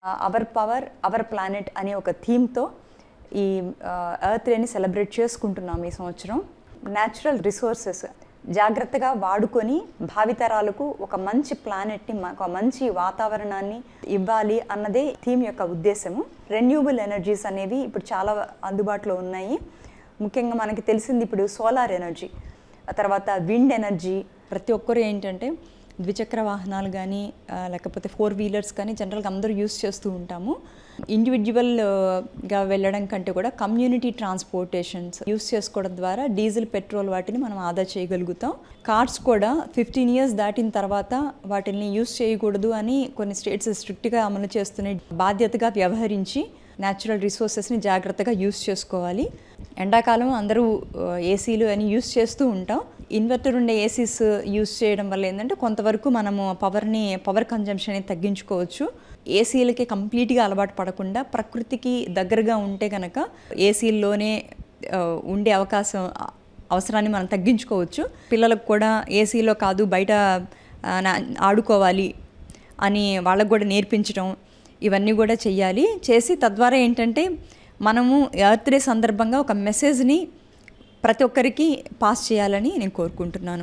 Hour power our planet అనే ఒక థీమ్తో ఈ ఎర్త్ డేని సెలబ్రేట్ చేసుకుంటున్నాం ఈ సంవత్సరం. న్యాచురల్ రిసోర్సెస్ జాగ్రత్తగా వాడుకొని భావితరాలకు ఒక మంచి ప్లానెట్ని, ఒక మంచి వాతావరణాన్ని ఇవ్వాలి అన్నదే థీమ్ యొక్క ఉద్దేశము. రెన్యూబుల్ ఎనర్జీస్ అనేవి ఇప్పుడు చాలా అందుబాటులో ఉన్నాయి. ముఖ్యంగా మనకి తెలిసింది ఇప్పుడు సోలార్ ఎనర్జీ, ఆ తర్వాత విండ్ ఎనర్జీ. ప్రతి ఒక్కరు ఏంటంటే ద్విచక్ర వాహనాలు కానీ లేకపోతే 4 వీలర్స్ కానీ జనరల్గా అందరూ యూస్ చేస్తూ ఉంటాము. ఇండివిజువల్గా వెళ్ళడం కంటే కూడా కమ్యూనిటీ ట్రాన్స్పోర్టేషన్స్ యూస్ చేసుకోవడం ద్వారా డీజిల్, పెట్రోల్ వాటిని మనం ఆదా చేయగలుగుతాం. కార్స్ కూడా 15 ఇయర్స్ దాటిన తర్వాత వాటిని యూస్ చేయకూడదు అని కొన్ని స్టేట్స్ స్ట్రిక్ట్గా అమలు చేస్తున్నాయి. బాధ్యతగా వ్యవహరించి న్యాచురల్ రిసోర్సెస్ని జాగ్రత్తగా యూస్ చేసుకోవాలి. ఎండాకాలం అందరూ ఏసీలు అని యూస్ చేస్తూ ఉంటాం. ఇన్వర్టర్ ఉండే ఏసీస్ యూస్ చేయడం వల్ల ఏంటంటే కొంతవరకు మనము పవర్ కన్జంప్షన్ని తగ్గించుకోవచ్చు. ఏసీలకి కంప్లీట్గా అలవాటు పడకుండా ప్రకృతికి దగ్గరగా ఉంటే కనుక ఏసీల్లోనే ఉండే అవసరాన్ని మనం తగ్గించుకోవచ్చు. పిల్లలకు కూడా ఏసీలో కాదు బయట ఆడుకోవాలి అని వాళ్ళకు కూడా నేర్పించడం, ఇవన్నీ కూడా చేసి తద్వారా ఏంటంటే మనము ఎర్త్ డే సందర్భంగా ఒక మెసేజ్ని ప్రతి ఒక్కరికి పాస్ చేయాలని నేను కోరుకుంటున్నాను.